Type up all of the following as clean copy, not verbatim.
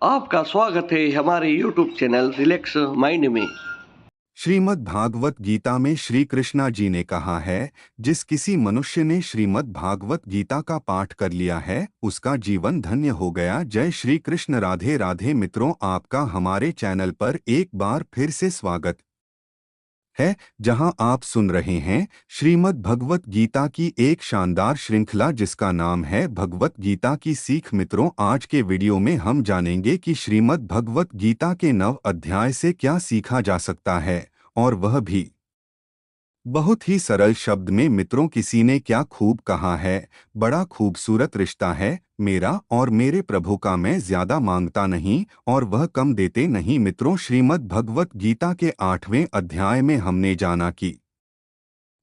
आपका स्वागत है हमारे YouTube चैनल रिलैक्स माइंड में। श्रीमद् भागवत गीता में श्री कृष्णा जी ने कहा है, जिस किसी मनुष्य ने श्रीमद् भागवत गीता का पाठ कर लिया है उसका जीवन धन्य हो गया। जय श्री कृष्ण। राधे राधे मित्रों, आपका हमारे चैनल पर एक बार फिर से स्वागत है, जहां आप सुन रहे हैं श्रीमद् भगवत गीता की एक शानदार श्रृंखला जिसका नाम है भगवत गीता की सीख। मित्रों, आज के वीडियो में हम जानेंगे कि श्रीमद् भगवत गीता के 9 अध्याय से क्या सीखा जा सकता है, और वह भी बहुत ही सरल शब्द में। मित्रों, किसी ने क्या खूब कहा है, बड़ा खूबसूरत रिश्ता है मेरा और मेरे प्रभु का, मैं ज्यादा मांगता नहीं और वह कम देते नहीं। मित्रों, श्रीमद् भगवत गीता के 8वें अध्याय में हमने जाना कि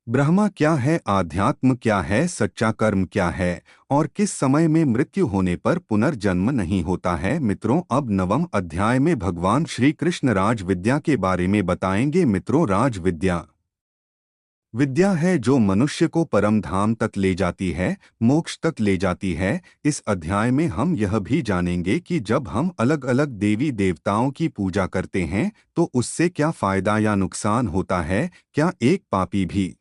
ब्रह्मा क्या है, आध्यात्म क्या है, सच्चा कर्म क्या है और किस समय में मृत्यु होने पर पुनर्जन्म नहीं होता है। मित्रों, अब 9वें अध्याय में भगवान श्री कृष्ण राज विद्या के बारे में बताएंगे। मित्रों, राज विद्या विद्या है जो मनुष्य को परम धाम तक ले जाती है, मोक्ष तक ले जाती है। इस अध्याय में हम यह भी जानेंगे कि जब हम अलग अलग देवी देवताओं की पूजा करते हैं तो उससे क्या फायदा या नुकसान होता है, क्या एक पापी भी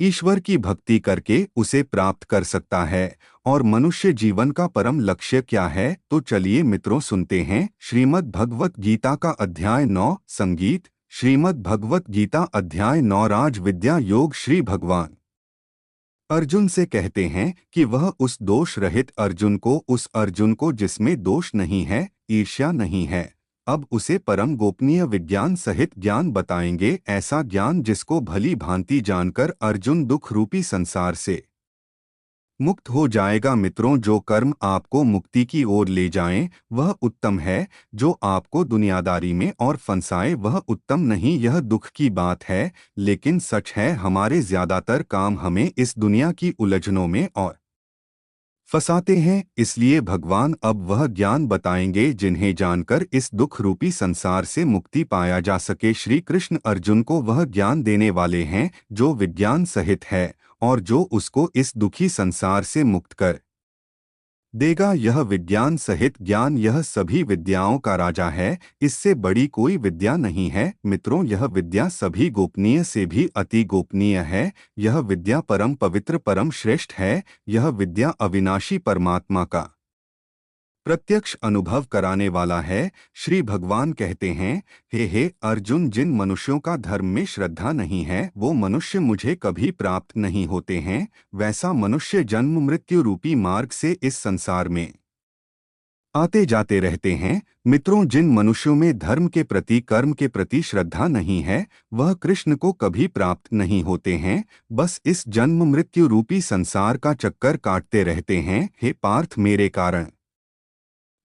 ईश्वर की भक्ति करके उसे प्राप्त कर सकता है, और मनुष्य जीवन का परम लक्ष्य क्या है। तो चलिए मित्रों, सुनते हैं श्रीमद् भगवत गीता का अध्याय 9 संगीत। श्रीमद् भगवत गीता अध्याय 9 राज विद्या योग। श्री भगवान अर्जुन से कहते हैं कि वह उस दोष रहित अर्जुन को, उस अर्जुन को जिसमें दोष नहीं है, ईर्ष्या नहीं है, अब उसे परम गोपनीय विज्ञान सहित ज्ञान बताएंगे। ऐसा ज्ञान जिसको भली भांति जानकर अर्जुन दुख रूपी संसार से मुक्त हो जाएगा। मित्रों, जो कर्म आपको मुक्ति की ओर ले जाएं वह उत्तम है, जो आपको दुनियादारी में और फंसाए वह उत्तम नहीं। यह दुख की बात है, लेकिन सच है हमारे ज्यादातर काम हमें इस दुनिया की उलझनों में और फंसाते हैं। इसलिए भगवान अब वह ज्ञान बताएंगे जिन्हें जानकर इस दुख रूपी संसार से मुक्ति पाया जा सके। श्री कृष्ण अर्जुन को वह ज्ञान देने वाले हैं जो विज्ञान सहित है और जो उसको इस दुखी संसार से मुक्त कर देगा। यह विज्ञान सहित ज्ञान यह सभी विद्याओं का राजा है, इससे बड़ी कोई विद्या नहीं है। मित्रों, यह विद्या सभी गोपनीय से भी अति गोपनीय है। यह विद्या परम पवित्र परम श्रेष्ठ है। यह विद्या अविनाशी परमात्मा का प्रत्यक्ष अनुभव कराने वाला है। श्री भगवान कहते हैं, हे अर्जुन, जिन मनुष्यों का धर्म में श्रद्धा नहीं है वो मनुष्य मुझे कभी प्राप्त नहीं होते हैं। वैसा मनुष्य जन्म मृत्यु रूपी मार्ग से इस संसार में आते जाते रहते हैं। मित्रों, जिन मनुष्यों में धर्म के प्रति कर्म के प्रति श्रद्धा नहीं है वह कृष्ण को कभी प्राप्त नहीं होते हैं, बस इस जन्म मृत्यु रूपी संसार का चक्कर काटते रहते हैं। हे पार्थ, मेरे कारण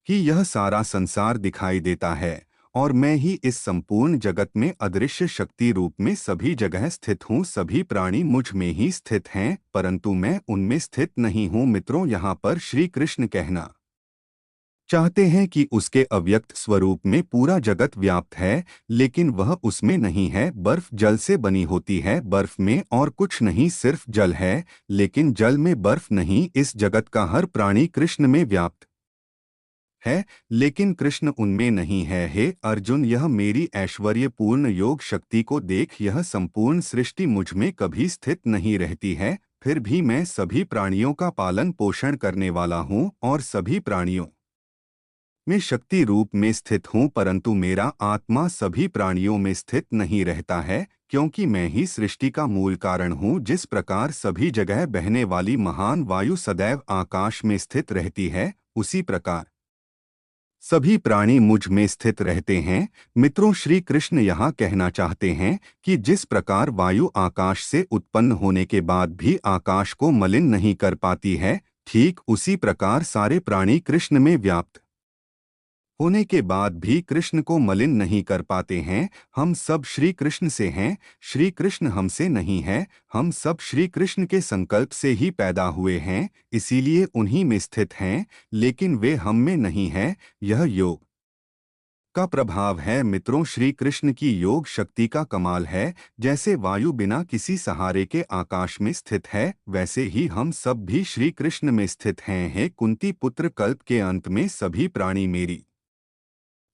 कि यह सारा संसार दिखाई देता है और मैं ही इस संपूर्ण जगत में अदृश्य शक्ति रूप में सभी जगह स्थित हूँ। सभी प्राणी मुझ में ही स्थित हैं, परंतु मैं उनमें स्थित नहीं हूँ। मित्रों, यहाँ पर श्री कृष्ण कहना चाहते हैं कि उसके अव्यक्त स्वरूप में पूरा जगत व्याप्त है, लेकिन वह उसमें नहीं है। बर्फ जल से बनी होती है, बर्फ में और कुछ नहीं, सिर्फ जल है, लेकिन जल में बर्फ नहीं। इस जगत का हर प्राणी कृष्ण में व्याप्त है, लेकिन कृष्ण उनमें नहीं है। हे अर्जुन, यह मेरी ऐश्वर्यपूर्ण योग शक्ति को देख। यह संपूर्ण सृष्टि मुझ में कभी स्थित नहीं रहती है, फिर भी मैं सभी प्राणियों का पालन पोषण करने वाला हूँ और सभी प्राणियों में शक्ति रूप में स्थित हूँ, परंतु मेरा आत्मा सभी प्राणियों में स्थित नहीं रहता है, क्योंकि मैं ही सृष्टि का मूल कारण हूँ। जिस प्रकार सभी जगह बहने वाली महान वायु सदैव आकाश में स्थित रहती है, उसी प्रकार सभी प्राणी मुझ में स्थित रहते हैं। मित्रों, श्री कृष्ण यहाँ कहना चाहते हैं कि जिस प्रकार वायु आकाश से उत्पन्न होने के बाद भी आकाश को मलिन नहीं कर पाती है, ठीक उसी प्रकार सारे प्राणी कृष्ण में व्याप्त होने के बाद भी कृष्ण को मलिन नहीं कर पाते हैं। हम सब श्री कृष्ण से हैं, श्री कृष्ण हमसे नहीं है। हम सब श्री कृष्ण के संकल्प से ही पैदा हुए हैं, इसीलिए उन्हीं में स्थित हैं, लेकिन वे हम में नहीं हैं। यह योग का प्रभाव है। मित्रों, श्री कृष्ण की योग शक्ति का कमाल है। जैसे वायु बिना किसी सहारे के आकाश में स्थित है, वैसे ही हम सब भी श्री कृष्ण में स्थित हैं। हे कुंती पुत्र, कल्प के अंत में सभी प्राणी मेरी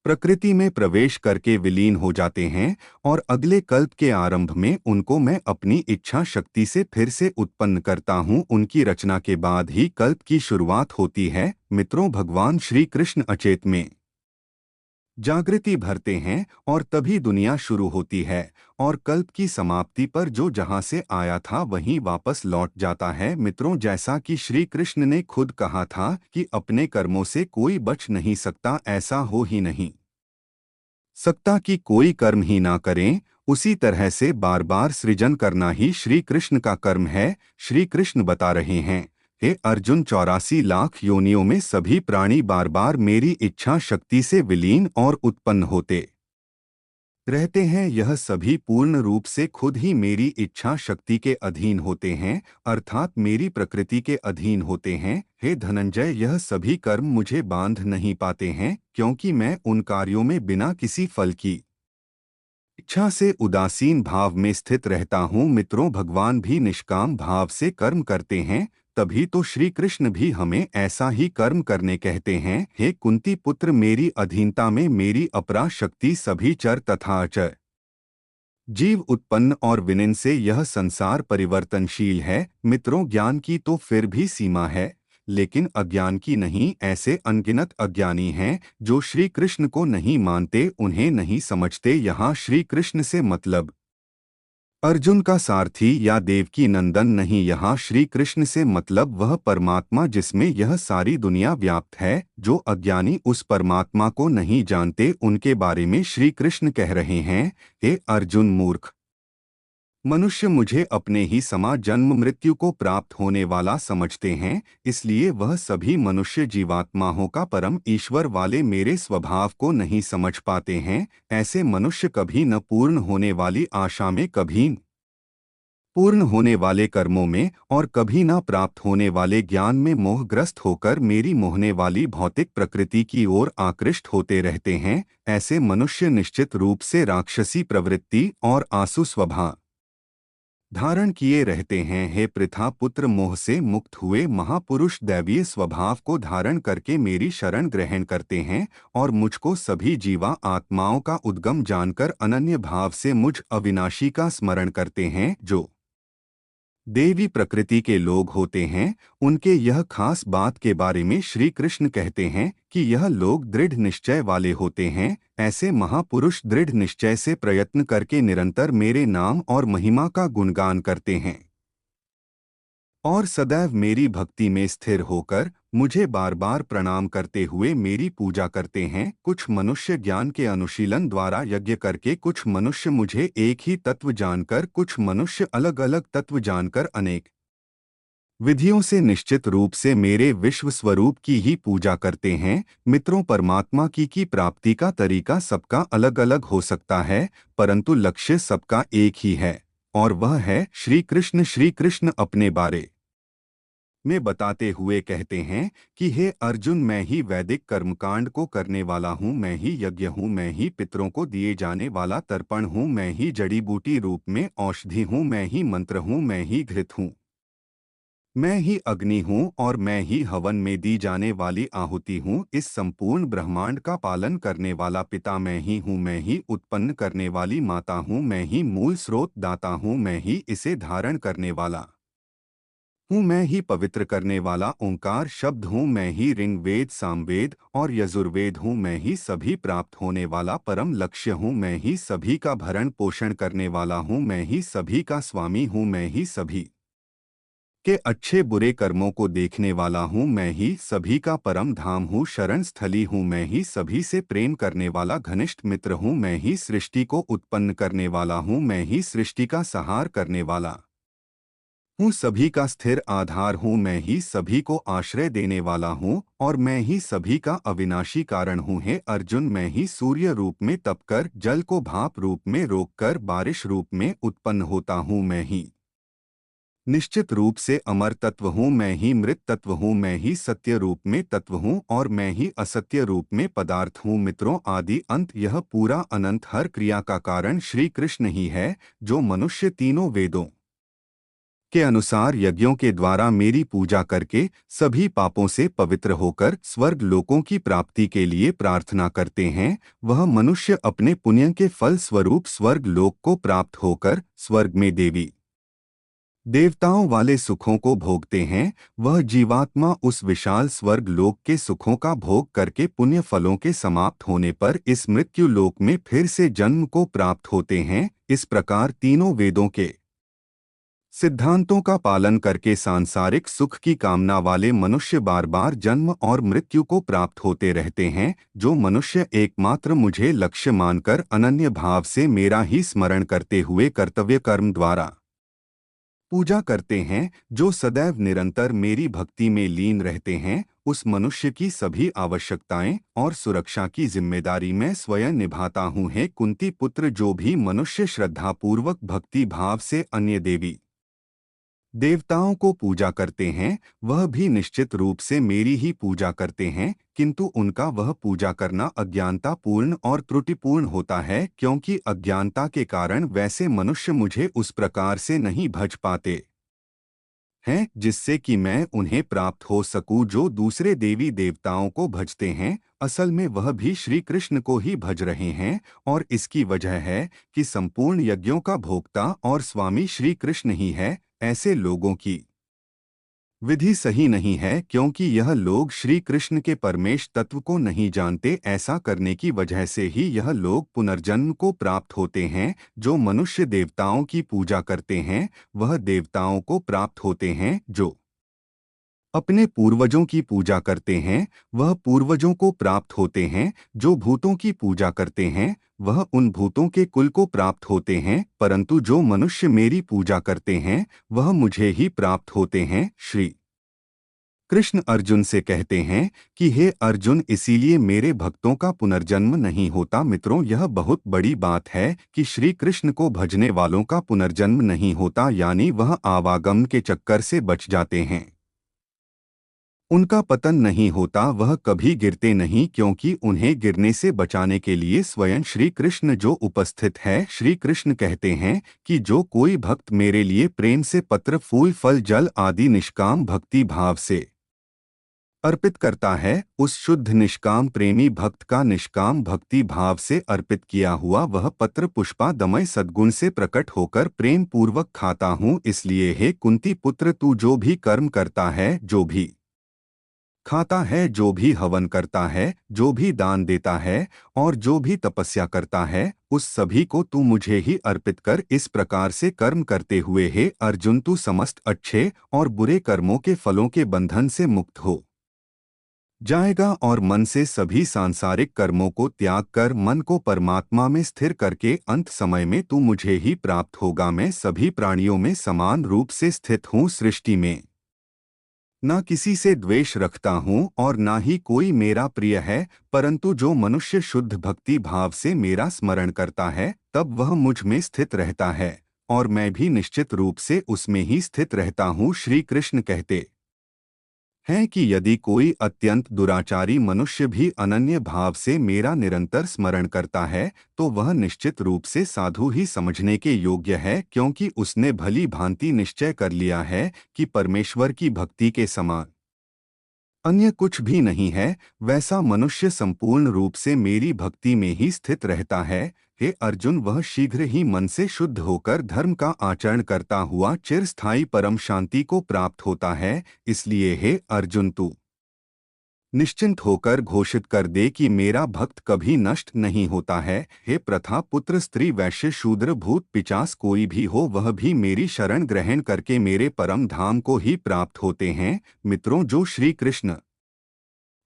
प्रकृति में प्रवेश करके विलीन हो जाते हैं और अगले कल्प के आरंभ में उनको मैं अपनी इच्छा शक्ति से फिर से उत्पन्न करता हूँ। उनकी रचना के बाद ही कल्प की शुरुआत होती है। मित्रों, भगवान श्री कृष्ण अचेत में जागृति भरते हैं और तभी दुनिया शुरू होती है और कल्प की समाप्ति पर जो जहां से आया था वहीं वापस लौट जाता है। मित्रों, जैसा कि श्री कृष्ण ने खुद कहा था कि अपने कर्मों से कोई बच नहीं सकता, ऐसा हो ही नहीं सकता कि कोई कर्म ही ना करें। उसी तरह से बार बार सृजन करना ही श्री कृष्ण का कर्म है। श्री कृष्ण बता रहे हैं, हे अर्जुन, 84 लाख योनियों में सभी प्राणी बार बार मेरी इच्छा शक्ति से विलीन और उत्पन्न होते रहते हैं। यह सभी पूर्ण रूप से खुद ही मेरी इच्छा शक्ति के अधीन होते हैं, अर्थात मेरी प्रकृति के अधीन होते हैं। हे धनंजय, यह सभी कर्म मुझे बांध नहीं पाते हैं, क्योंकि मैं उन कार्यों में बिना किसी फल की इच्छा से उदासीन भाव में स्थित रहता हूँ। मित्रों, भगवान भी निष्काम भाव से कर्म करते हैं, तभी तो श्री कृष्ण भी हमें ऐसा ही कर्म करने कहते हैं। हे कुंती पुत्र, मेरी अधीनता में मेरी अपरा शक्ति सभी चर तथा अचर जीव उत्पन्न और विनयन से यह संसार परिवर्तनशील है। मित्रों, ज्ञान की तो फिर भी सीमा है, लेकिन अज्ञान की नहीं। ऐसे अनगिनत अज्ञानी हैं जो श्री कृष्ण को नहीं मानते, उन्हें नहीं समझते। यहाँ श्री कृष्ण से मतलब अर्जुन का सारथी या देवकी नंदन नहीं, यहाँ श्री कृष्ण से मतलब वह परमात्मा जिसमें यह सारी दुनिया व्याप्त है। जो अज्ञानी उस परमात्मा को नहीं जानते, उनके बारे में श्री कृष्ण कह रहे हैं, हे अर्जुन मूर्ख मनुष्य मुझे अपने ही समा जन्म मृत्यु को प्राप्त होने वाला समझते हैं, इसलिए वह सभी मनुष्य जीवात्माओं का परम ईश्वर वाले मेरे स्वभाव को नहीं समझ पाते हैं। ऐसे मनुष्य कभी न पूर्ण होने वाली आशा में, कभी न पूर्ण होने वाले कर्मों में और कभी न प्राप्त होने वाले ज्ञान में मोहग्रस्त होकर मेरी मोहने वाली भौतिक प्रकृति की ओर आकृष्ट होते रहते हैं। ऐसे मनुष्य निश्चित रूप से राक्षसी प्रवृत्ति और आसु स्वभाव धारण किए रहते हैं। हे पृथा पुत्र, मोह से मुक्त हुए महापुरुष दैवीय स्वभाव को धारण करके मेरी शरण ग्रहण करते हैं और मुझको सभी जीवा आत्माओं का उद्गम जानकर अनन्य भाव से मुझ अविनाशी का स्मरण करते हैं। जो देवी प्रकृति के लोग होते हैं, उनके यह खास बात के बारे में श्री कृष्ण कहते हैं कि यह लोग दृढ़ निश्चय वाले होते हैं। ऐसे महापुरुष दृढ़ निश्चय से प्रयत्न करके निरंतर मेरे नाम और महिमा का गुणगान करते हैं और सदैव मेरी भक्ति में स्थिर होकर मुझे बार बार प्रणाम करते हुए मेरी पूजा करते हैं। कुछ मनुष्य ज्ञान के अनुशीलन द्वारा यज्ञ करके, कुछ मनुष्य मुझे एक ही तत्व जानकर, कुछ मनुष्य अलग अलग तत्व जानकर अनेक विधियों से निश्चित रूप से मेरे विश्व स्वरूप की ही पूजा करते हैं। मित्रों, परमात्मा की प्राप्ति का तरीका सबका अलग अलग हो सकता है, परंतु लक्ष्य सबका एक ही है और वह है श्री कृष्ण। श्री कृष्ण अपने बारे में बताते हुए कहते हैं कि हे अर्जुन, मैं ही वैदिक कर्मकांड को करने वाला हूँ, मैं ही यज्ञ हूँ, मैं ही पितरों को दिए जाने वाला तर्पण हूँ, मैं ही जड़ी बूटी रूप में औषधि हूँ, मैं ही मंत्र हूँ, मैं ही घृत हूँ, मैं ही अग्नि हूँ और मैं ही हवन में दी जाने वाली आहुति हूँ। इस संपूर्ण ब्रह्मांड का पालन करने वाला पिता मैं ही हूँ, मैं ही उत्पन्न करने वाली माता हूँ, मैं ही मूल स्रोत दाता हूँ, मैं ही इसे धारण करने वाला हूँ, मैं ही पवित्र करने वाला ओंकार शब्द हूँ, मैं ही ऋग्वेद सामवेद और यजुर्वेद हूँ, मैं ही सभी प्राप्त होने वाला परम लक्ष्य हूँ, मैं ही सभी का भरण पोषण करने वाला हूँ, मैं ही सभी का स्वामी हूँ, मैं ही सभी के अच्छे बुरे कर्मों को देखने वाला हूँ, मैं ही सभी का परम धाम हूँ, शरण स्थली हूँ, मैं ही सभी से प्रेम करने वाला घनिष्ठ मित्र हूँ, मैं ही सृष्टि को उत्पन्न करने वाला हूँ, मैं ही सृष्टि का संहार करने वाला हूँ, सभी का स्थिर आधार हूँ, मैं ही सभी को आश्रय देने वाला हूँ और मैं ही सभी का अविनाशी कारण हूँ। हे अर्जुन, मैं ही सूर्य रूप में तपकर, जल को भाप रूप में रोककर बारिश रूप में उत्पन्न होता हूँ, मैं ही निश्चित रूप से अमर तत्व हूँ, मैं ही मृत तत्व हूँ, मैं ही सत्य रूप में तत्व हूँ और मैं ही असत्य रूप में पदार्थ हूँ। मित्रों, आदि अंत यह पूरा अनंत हर क्रिया का कारण श्री कृष्ण ही है, जो मनुष्य तीनों वेदों के अनुसार यज्ञों के द्वारा मेरी पूजा करके सभी पापों से पवित्र होकर स्वर्ग लोकों की प्राप्ति के लिए प्रार्थना करते हैं, वह मनुष्य अपने पुण्य के फल स्वरूप स्वर्ग लोक को प्राप्त होकर स्वर्ग में देवी देवताओं वाले सुखों को भोगते हैं। वह जीवात्मा उस विशाल स्वर्ग लोक के सुखों का भोग करके पुण्य फलों के समाप्त होने पर इस मृत्यु लोक में फिर से जन्म को प्राप्त होते हैं। इस प्रकार तीनों वेदों के सिद्धांतों का पालन करके सांसारिक सुख की कामना वाले मनुष्य बार बार जन्म और मृत्यु को प्राप्त होते रहते हैं। जो मनुष्य एकमात्र मुझे लक्ष्य मानकर अनन्य भाव से मेरा ही स्मरण करते हुए कर्तव्य कर्म द्वारा पूजा करते हैं, जो सदैव निरंतर मेरी भक्ति में लीन रहते हैं, उस मनुष्य की सभी आवश्यकताएं और सुरक्षा की जिम्मेदारी मैं स्वयं निभाता हूँ। हे कुंती पुत्र, जो भी मनुष्य श्रद्धापूर्वक भक्ति भाव से अन्य देवी देवताओं को पूजा करते हैं, वह भी निश्चित रूप से मेरी ही पूजा करते हैं, किंतु उनका वह पूजा करना अज्ञानता पूर्ण और त्रुटिपूर्ण होता है, क्योंकि अज्ञानता के कारण वैसे मनुष्य मुझे उस प्रकार से नहीं भज पाते हैं जिससे कि मैं उन्हें प्राप्त हो सकूं जो दूसरे देवी देवताओं को भजते हैं। असल में वह भी श्री कृष्ण को ही भज रहे हैं, और इसकी वजह है कि संपूर्ण यज्ञों का भोक्ता और स्वामी श्री कृष्ण ही है। ऐसे लोगों की विधि सही नहीं है, क्योंकि यह लोग श्री कृष्ण के परमेश तत्व को नहीं जानते। ऐसा करने की वजह से ही यह लोग पुनर्जन्म को प्राप्त होते हैं। जो मनुष्य देवताओं की पूजा करते हैं, वह देवताओं को प्राप्त होते हैं। जो अपने पूर्वजों की पूजा करते हैं, वह पूर्वजों को प्राप्त होते हैं। जो भूतों की पूजा करते हैं, वह उन भूतों के कुल को प्राप्त होते हैं। परंतु जो मनुष्य मेरी पूजा करते हैं, वह मुझे ही प्राप्त होते हैं। श्री कृष्ण अर्जुन से कहते हैं कि हे अर्जुन, इसीलिए मेरे भक्तों का पुनर्जन्म नहीं होता। मित्रों, यह बहुत बड़ी बात है कि श्री कृष्ण को भजने वालों का पुनर्जन्म नहीं होता, यानी वह आवागमन के चक्कर से बच जाते हैं। उनका पतन नहीं होता, वह कभी गिरते नहीं, क्योंकि उन्हें गिरने से बचाने के लिए स्वयं श्री कृष्ण जो उपस्थित है। श्री कृष्ण कहते हैं कि जो कोई भक्त मेरे लिए प्रेम से पत्र फूल फल जल आदि निष्काम भक्ति भाव से अर्पित करता है, उस शुद्ध निष्काम प्रेमी भक्त का निष्काम भक्ति भाव से अर्पित किया हुआ वह पत्र पुष्पादमय सद्गुण से प्रकट होकर प्रेम पूर्वक खाता हूँ। इसलिए हे कुंती पुत्र, तू जो भी कर्म करता है, जो भी खाता है, जो भी हवन करता है, जो भी दान देता है और जो भी तपस्या करता है, उस सभी को तू मुझे ही अर्पित कर। इस प्रकार से कर्म करते हुए हे अर्जुन, तू समस्त अच्छे और बुरे कर्मों के फलों के बंधन से मुक्त हो जाएगा और मन से सभी सांसारिक कर्मों को त्याग कर मन को परमात्मा में स्थिर करके अंत समय में तू मुझे ही प्राप्त होगा। मैं सभी प्राणियों में समान रूप से स्थित हूँ, सृष्टि में न किसी से द्वेष रखता हूँ और न ही कोई मेरा प्रिय है। परंतु जो मनुष्य शुद्ध भक्ति भाव से मेरा स्मरण करता है, तब वह मुझ में स्थित रहता है और मैं भी निश्चित रूप से उसमें ही स्थित रहता हूँ। श्री कृष्ण कहते हैं कि यदि कोई अत्यंत दुराचारी मनुष्य भी अनन्य भाव से मेरा निरंतर स्मरण करता है, तो वह निश्चित रूप से साधु ही समझने के योग्य है, क्योंकि उसने भली भांति निश्चय कर लिया है कि परमेश्वर की भक्ति के समान अन्य कुछ भी नहीं है। वैसा मनुष्य संपूर्ण रूप से मेरी भक्ति में ही स्थित रहता है। हे अर्जुन, वह शीघ्र ही मन से शुद्ध होकर धर्म का आचरण करता हुआ चिरस्थायी परम शांति को प्राप्त होता है। इसलिए हे अर्जुन, तू निश्चिंत होकर घोषित कर दे कि मेरा भक्त कभी नष्ट नहीं होता है। हे प्रथा पुत्र, स्त्री वैश्य शूद्र भूत पिचास कोई भी हो, वह भी मेरी शरण ग्रहण करके मेरे परम धाम को ही प्राप्त होते हैं। मित्रों, जो श्री कृष्ण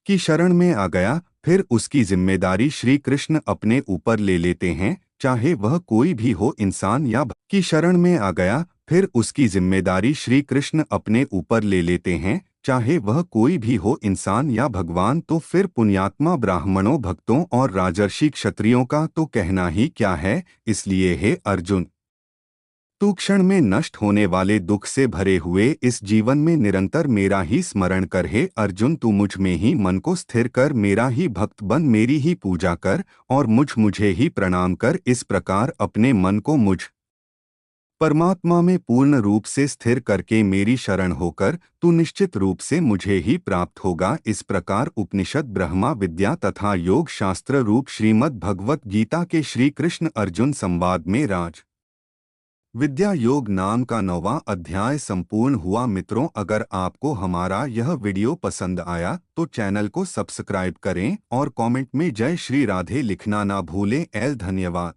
की शरण में आ गया, फिर उसकी जिम्मेदारी श्री कृष्ण अपने ऊपर ले लेते हैं। चाहे वह कोई भी हो, इंसान या की शरण में आ गया, फिर उसकी जिम्मेदारी श्री कृष्ण अपने ऊपर ले लेते हैं। चाहे वह कोई भी हो, इंसान या भगवान, तो फिर पुण्यात्मा ब्राह्मणों, भक्तों और राजर्षि क्षत्रियों का तो कहना ही क्या है। इसलिए हे अर्जुन, तू क्षण में नष्ट होने वाले दुख से भरे हुए इस जीवन में निरंतर मेरा ही स्मरण कर। हे अर्जुन, तू मुझ में ही मन को स्थिर कर, मेरा ही भक्त बन, मेरी ही पूजा कर और मुझे ही प्रणाम कर। इस प्रकार अपने मन को मुझ परमात्मा में पूर्ण रूप से स्थिर करके मेरी शरण होकर तू निश्चित रूप से मुझे ही प्राप्त होगा। इस प्रकार उपनिषद, ब्रह्मा विद्या तथा योग शास्त्र रूप श्रीमद् भगवत गीता के श्री कृष्ण अर्जुन संवाद में राज विद्या योग नाम का 9वां अध्याय संपूर्ण हुआ। मित्रों, अगर आपको हमारा यह वीडियो पसंद आया तो चैनल को सब्सक्राइब करें और कमेंट में जय श्री राधे लिखना ना भूलें। धन्यवाद।